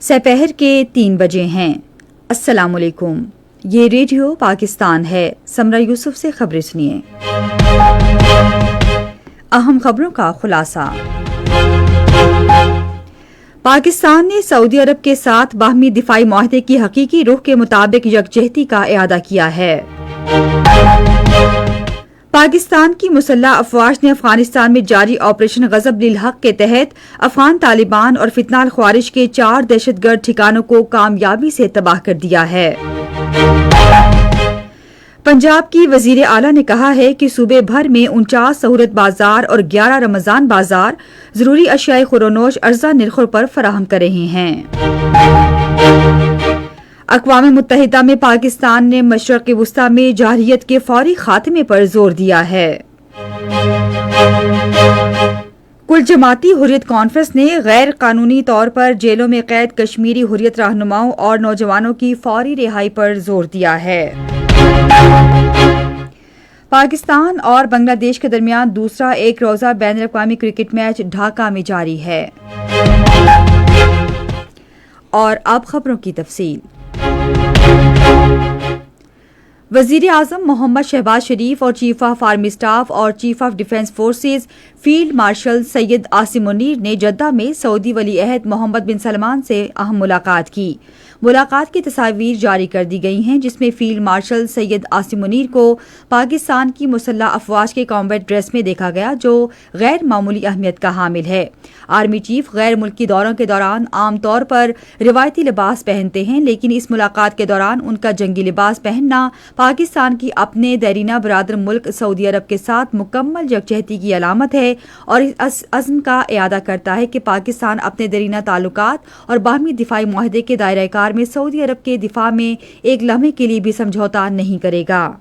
سپہر کے 3 بجے ہیں۔ السلام علیکم، یہ ریڈیو پاکستان ہے۔ سمرہ یوسف سے خبریں سنیے۔ اہم خبروں کا خلاصہ۔ پاکستان نے سعودی عرب کے ساتھ باہمی دفاعی معاہدے کی حقیقی روح کے مطابق یکجہتی کا اعادہ کیا ہے۔ پاکستان کی مسلح افواج نے افغانستان میں جاری آپریشن غضب للحق کے تحت افغان طالبان اور فتنہ الخوارج کے 4 دہشت گرد ٹھکانوں کو کامیابی سے تباہ کر دیا ہے۔ پنجاب کی وزیر اعلیٰ نے کہا ہے کہ صوبے بھر میں 49 سہولت بازار اور 11 رمضان بازار ضروری اشیاء خوردونوش ارزاں نرخوں پر فراہم کر رہے ہیں۔ اقوام متحدہ میں پاکستان نے مشرق وسطیٰ میں جارحیت کے فوری خاتمے پر زور دیا ہے۔ کل جماعتی حریت کانفرنس نے غیر قانونی طور پر جیلوں میں قید کشمیری حریت رہنماؤں اور نوجوانوں کی فوری رہائی پر زور دیا ہے۔ پاکستان اور بنگلہ دیش کے درمیان دوسرا ایک روزہ بین الاقوامی کرکٹ میچ ڈھاکہ میں جاری ہے۔ اور اب خبروں کی تفصیل۔ وزیر اعظم محمد شہباز شریف اور چیف آف آرمی اسٹاف اور chief of defence forces field marshal Syed Asim Munir نے جدہ میں سعودی ولی عہد محمد بن سلمان سے اہم ملاقات کی۔ ملاقات کی تصاویر جاری کر دی گئی ہیں، جس میں فیلڈ مارشل سید عاصم منیر کو پاکستان کی مسلح افواج کے کامبیٹ ڈریس میں دیکھا گیا، جو غیر معمولی اہمیت کا حامل ہے۔ آرمی چیف غیر ملکی دوروں کے دوران عام طور پر روایتی لباس پہنتے ہیں، لیکن اس ملاقات کے دوران ان کا جنگی لباس پہننا پاکستان کی اپنے دیرینہ برادر ملک سعودی عرب کے ساتھ مکمل یکجہتی کی علامت ہے اور اس عزم کا اعادہ کرتا ہے کہ پاکستان اپنے دیرینہ تعلقات اور باہمی دفاعی معاہدے کے دائرہ کار میں سعودی عرب کے دفاع میں ایک لمحے کے لیے بھی سمجھوتا نہیں کرے گا۔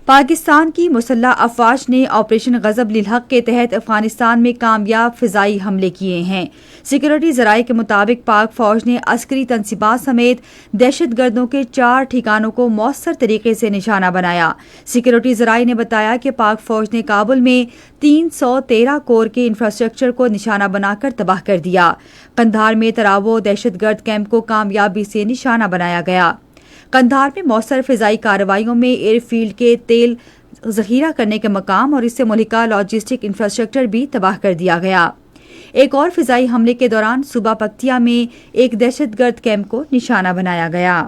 پاکستان کی مسلح افواج نے آپریشن غضب للحق کے تحت افغانستان میں کامیاب فضائی حملے کیے ہیں۔ سیکورٹی ذرائع کے مطابق پاک فوج نے عسکری تنصیبات سمیت دہشت گردوں کے 4 ٹھکانوں کو مؤثر طریقے سے نشانہ بنایا۔ سیکورٹی ذرائع نے بتایا کہ پاک فوج نے کابل میں 313 کور کے انفراسٹرکچر کو نشانہ بنا کر تباہ کر دیا۔ قندھار میں تراوو دہشت گرد کیمپ کو کامیابی سے نشانہ بنایا گیا۔ قندھار میں مؤثر فضائی کارروائیوں میں ایئر فیلڈ کے تیل ذخیرہ کرنے کے مقام اور اس سے ملحقہ لاجسٹک انفراسٹرکچر بھی تباہ کر دیا گیا۔ ایک اور فضائی حملے کے دوران صوبہ پکتیا میں ایک دہشت گرد کیمپ کو نشانہ بنایا گیا۔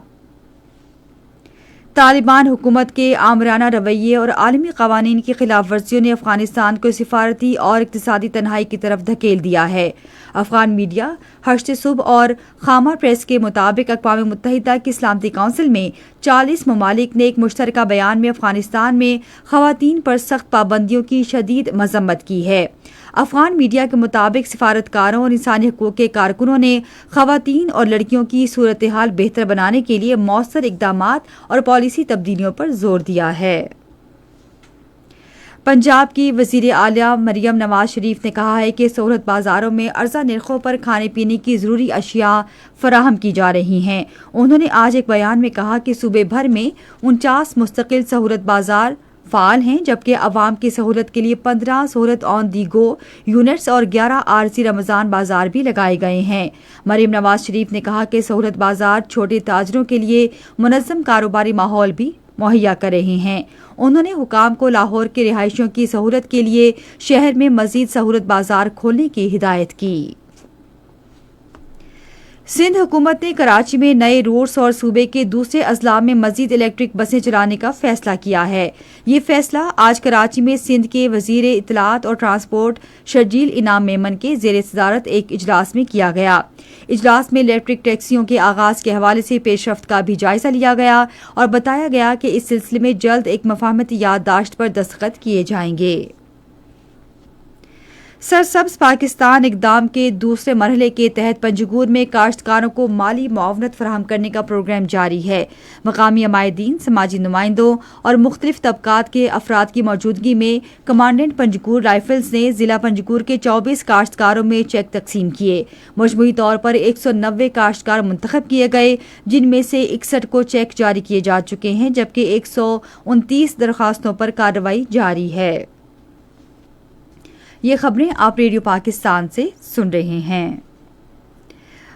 طالبان حکومت کے آمرانہ رویے اور عالمی قوانین کی خلاف ورزیوں نے افغانستان کو سفارتی اور اقتصادی تنہائی کی طرف دھکیل دیا ہے۔ افغان میڈیا ہشت صبح اور خامہ پریس کے مطابق اقوام متحدہ کی سلامتی کونسل میں 40 ممالک نے ایک مشترکہ بیان میں افغانستان میں خواتین پر سخت پابندیوں کی شدید مذمت کی ہے۔ افغان میڈیا کے مطابق سفارتکاروں اور انسانی حقوق کے کارکنوں نے خواتین اور لڑکیوں کی صورتحال بہتر بنانے کے لیے مؤثر اقدامات اور پالیسی تبدیلیوں پر زور دیا ہے۔ پنجاب کی وزیر اعلیٰ مریم نواز شریف نے کہا ہے کہ سہولت بازاروں میں ارزاں نرخوں پر کھانے پینے کی ضروری اشیاء فراہم کی جا رہی ہیں۔ انہوں نے آج ایک بیان میں کہا کہ صوبے بھر میں 49 مستقل سہولت بازار فعال ہیں، جبکہ عوام کی سہولت کے لیے 15 سہولت آن دی گو یونٹس اور 11 عارضی رمضان بازار بھی لگائے گئے ہیں۔ مریم نواز شریف نے کہا کہ سہولت بازار چھوٹے تاجروں کے لیے منظم کاروباری ماحول بھی مہیا کر رہے ہیں۔ انہوں نے حکام کو لاہور کے رہائشیوں کی سہولت کے لیے شہر میں مزید سہولت بازار کھولنے کی ہدایت کی۔ سندھ حکومت نے کراچی میں نئے روٹس اور صوبے کے دوسرے اضلاع میں مزید الیکٹرک بسیں چلانے کا فیصلہ کیا ہے۔ یہ فیصلہ آج کراچی میں سندھ کے وزیر اطلاعات اور ٹرانسپورٹ شرجیل انعام میمن کے زیر صدارت ایک اجلاس میں کیا گیا۔ اجلاس میں الیکٹرک ٹیکسیوں کے آغاز کے حوالے سے پیش رفت کا بھی جائزہ لیا گیا اور بتایا گیا کہ اس سلسلے میں جلد ایک مفاہمتی یادداشت پر دستخط کیے جائیں گے۔ سرسبز پاکستان اقدام کے دوسرے مرحلے کے تحت پنجگور میں کاشتکاروں کو مالی معاونت فراہم کرنے کا پروگرام جاری ہے۔ مقامی عمائدین، سماجی نمائندوں اور مختلف طبقات کے افراد کی موجودگی میں کمانڈنٹ پنجگور رائفلز نے ضلع پنجگور کے 24 کاشتکاروں میں چیک تقسیم کیے۔ مجموعی طور پر 190 کاشتکار منتخب کیے گئے، جن میں سے 61 کو چیک جاری کیے جا چکے ہیں، جبکہ 129 درخواستوں پر کارروائی جاری ہے۔ یہ خبریں آپ ریڈیو پاکستان سے سن رہے ہیں۔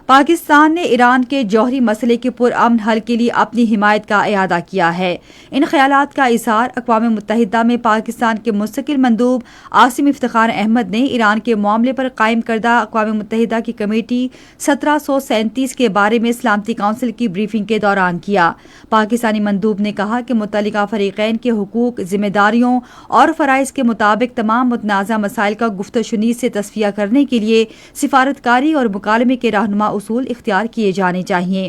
پاکستان نے ایران کے جوہری مسئلے کے پرامن حل کے لیے اپنی حمایت کا اعادہ کیا ہے۔ ان خیالات کا اظہار اقوام متحدہ میں پاکستان کے مستقل مندوب عاصم افتخار احمد نے ایران کے معاملے پر قائم کردہ اقوام متحدہ کی کمیٹی 1737 کے بارے میں سلامتی کونسل کی بریفنگ کے دوران کیا۔ پاکستانی مندوب نے کہا کہ متعلقہ فریقین کے حقوق، ذمہ داریوں اور فرائض کے مطابق تمام متنازع مسائل کا گفت و شنید سے تصفیہ کرنے کے لیے سفارتکاری اور مکالمے کے رہنما اصول اختیار کیے جانے چاہیے۔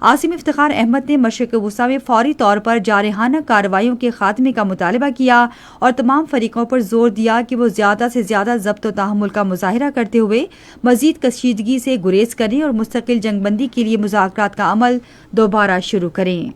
عاصم افتخار احمد نے مشرق وسطیٰ میں فوری طور پر جارحانہ کارروائیوں کے خاتمے کا مطالبہ کیا اور تمام فریقوں پر زور دیا کہ وہ زیادہ سے زیادہ ضبط و تحمل کا مظاہرہ کرتے ہوئے مزید کشیدگی سے گریز کریں اور مستقل جنگ بندی کے لیے مذاکرات کا عمل دوبارہ شروع کریں۔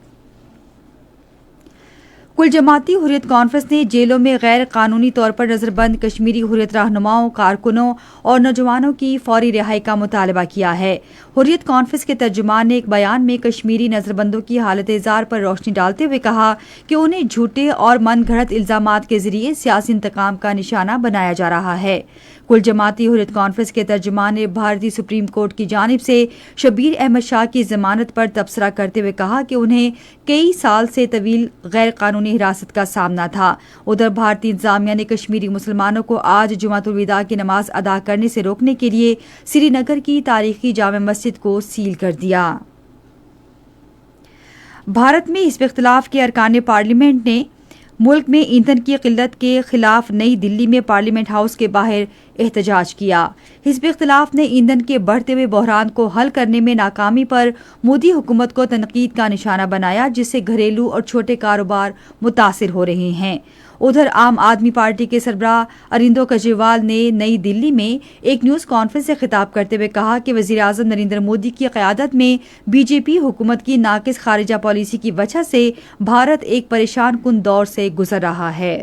کل جماعتی حریت کانفرنس نے جیلوں میں غیر قانونی طور پر نظر بند کشمیری حریت رہنماؤں، کارکنوں اور نوجوانوں کی فوری رہائی کا مطالبہ کیا ہے۔ حریت کانفرنس کے ترجمان نے ایک بیان میں کشمیری نظر بندوں کی حالت زار پر روشنی ڈالتے ہوئے کہا کہ انہیں جھوٹے اور من گھڑت الزامات کے ذریعے سیاسی انتقام کا نشانہ بنایا جا رہا ہے۔ کل جماعتی حریت کانفرنس کے ترجمان نے بھارتی سپریم کورٹ کی جانب سے شبیر احمد شاہ کی ضمانت پر تبصرہ کرتے ہوئے کہا کہ انہیں کئی سال سے طویل غیر قانونی حراست کا سامنا تھا۔ ادھر بھارتی انتظامیہ نے کشمیری مسلمانوں کو آج جمعۃ الوداع کی نماز ادا کرنے سے روکنے کے لیے سری نگر کی تاریخی جامع مسجد کو سیل کر دیا۔ بھارت میں حزب اختلاف کے ارکان پارلیمنٹ نے ملک میں ایندھن کی قلت کے خلاف نئی دلی میں پارلیمنٹ ہاؤس کے باہر احتجاج کیا۔ حزب اختلاف نے ایندھن کے بڑھتے ہوئے بحران کو حل کرنے میں ناکامی پر مودی حکومت کو تنقید کا نشانہ بنایا، جس سے گھریلو اور چھوٹے کاروبار متاثر ہو رہے ہیں۔ ادھر عام آدمی پارٹی کے سربراہ اریندو کیجریوال نے نئی دلی میں ایک نیوز کانفرنس سے خطاب کرتے ہوئے کہا کہ وزیراعظم نریندر مودی کی قیادت میں بی جے پی حکومت کی ناقص خارجہ پالیسی کی وجہ سے بھارت ایک پریشان کن دور سے گزر رہا ہے۔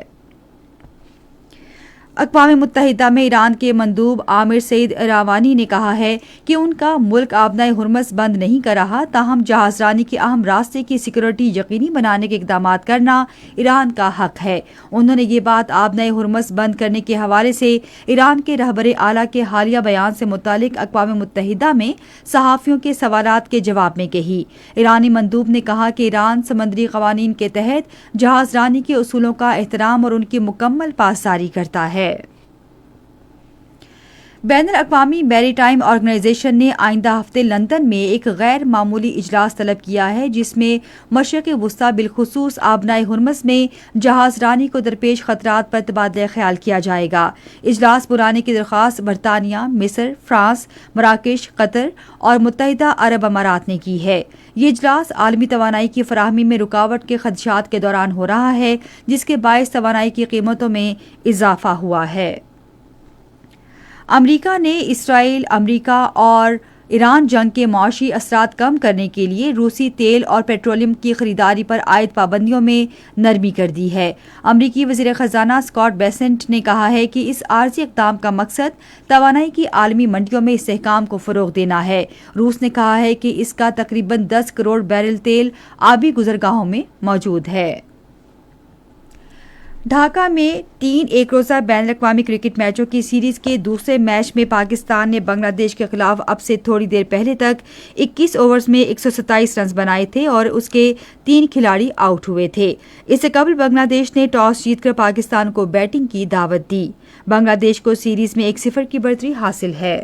اقوام متحدہ میں ایران کے مندوب عامر سعید اراوانی نے کہا ہے کہ ان کا ملک آبنائے ہرمز بند نہیں کر رہا، تاہم جہاز رانی کے اہم راستے کی سیکورٹی یقینی بنانے کے اقدامات کرنا ایران کا حق ہے۔ انہوں نے یہ بات آبنائے ہرمز بند کرنے کے حوالے سے ایران کے رہبر اعلیٰ کے حالیہ بیان سے متعلق اقوام متحدہ میں صحافیوں کے سوالات کے جواب میں کہی۔ ایرانی مندوب نے کہا کہ ایران سمندری قوانین کے تحت جہاز رانی کے اصولوں کا احترام اور ان کی مکمل پاسداری کرتا ہے۔ بین الاقوامی میری ٹائم آرگنائزیشن نے آئندہ ہفتے لندن میں ایک غیر معمولی اجلاس طلب کیا ہے، جس میں مشرق وسطیٰ بالخصوص آبنائے ہرمز میں جہاز رانی کو درپیش خطرات پر تبادلہ خیال کیا جائے گا۔ اجلاس بلانے کی درخواست برطانیہ، مصر، فرانس، مراکش، قطر اور متحدہ عرب امارات نے کی ہے۔ یہ اجلاس عالمی توانائی کی فراہمی میں رکاوٹ کے خدشات کے دوران ہو رہا ہے، جس کے باعث توانائی کی قیمتوں میں اضافہ ہوا ہے۔ امریکہ نے اسرائیل، امریکہ اور ایران جنگ کے معاشی اثرات کم کرنے کے لیے روسی تیل اور پیٹرولیم کی خریداری پر عائد پابندیوں میں نرمی کر دی ہے۔ امریکی وزیر خزانہ اسکاٹ بیسنٹ نے کہا ہے کہ اس عارضی اقدام کا مقصد توانائی کی عالمی منڈیوں میں استحکام کو فروغ دینا ہے۔ روس نے کہا ہے کہ اس کا تقریباً 10 کروڑ بیرل تیل آبی گزرگاہوں میں موجود ہے۔ ڈھاکہ میں 3 ایک روزہ بین الاقوامی کرکٹ میچوں کی سیریز کے دوسرے میچ میں پاکستان نے بنگلہ دیش کے خلاف اب سے تھوڑی دیر پہلے تک 21 اوورز میں 127 رنز بنائے تھے اور اس کے 3 کھلاڑی آؤٹ ہوئے تھے۔ اس سے قبل بنگلہ دیش نے ٹاس جیت کر پاکستان کو بیٹنگ کی دعوت دی۔ بنگلہ دیش کو سیریز میں 1-0 کی برتری حاصل ہے۔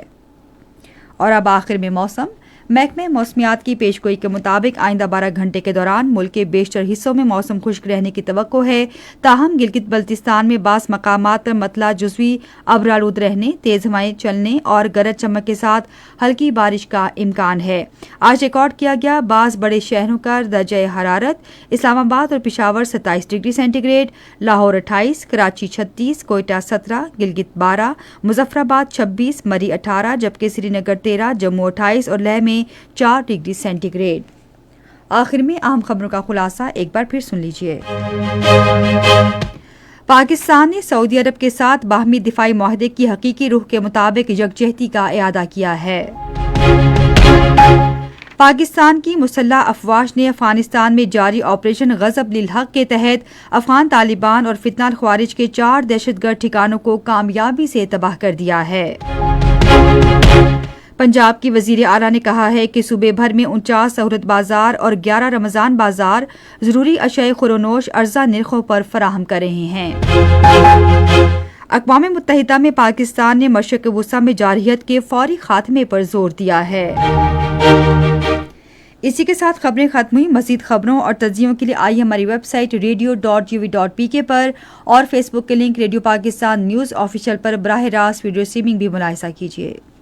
اور اب آخر میں موسم۔ محکمہ موسمیات کی پیشگوئی کے مطابق آئندہ 12 گھنٹے کے دوران ملک کے بیشتر حصوں میں موسم خشک رہنے کی توقع ہے، تاہم گلگت بلتستان میں بعض مقامات پر مطلع جزوی ابرآلود رہنے، تیز ہوائیں چلنے اور گرج چمک کے ساتھ ہلکی بارش کا امکان ہے۔ آج ریکارڈ کیا گیا بعض بڑے شہروں کا درجہ حرارت: اسلام آباد اور Peshawar 27 degree centigrade, Lahore 28، Karachi 36، Quetta 17، Gilgit 12، Muzaffarabad 26، مری 18، جبکہ سری نگر 13، جموں 28 اور لیہ میں 4 ڈگری سینٹی گریڈ۔ آخر میں اہم خبروں کا خلاصہ ایک بار پھر سن لیجیے۔ پاکستان نے سعودی عرب کے ساتھ باہمی دفاعی معاہدے کی حقیقی روح کے مطابق یکجہتی کا اعادہ کیا ہے۔ پاکستان کی مسلح افواج نے افغانستان میں جاری آپریشن غضب للحق کے تحت افغان طالبان اور فتنہ الخوارج کے 4 دہشت گرد ٹھکانوں کو کامیابی سے تباہ کر دیا ہے۔ پنجاب کی وزیر اعلیٰ نے کہا ہے کہ صوبے بھر میں 49 سہولت بازار اور 11 رمضان بازار ضروری اشیاء خورونوش ارزاں نرخوں پر فراہم کر رہے ہیں۔ اقوام متحدہ میں پاکستان نے مشرق وسطیٰ میں جارحیت کے فوری خاتمے پر زور دیا ہے۔ اسی کے ساتھ خبریں ختم ہوئی۔ مزید خبروں اور تجزیوں کے لیے آئیے ہماری ویب سائٹ radio.gv.pk پر اور فیس بک کے link radio Pakistan news official پر براہ راست ویڈیو اسٹریمنگ بھی ملاحظہ کیجیے۔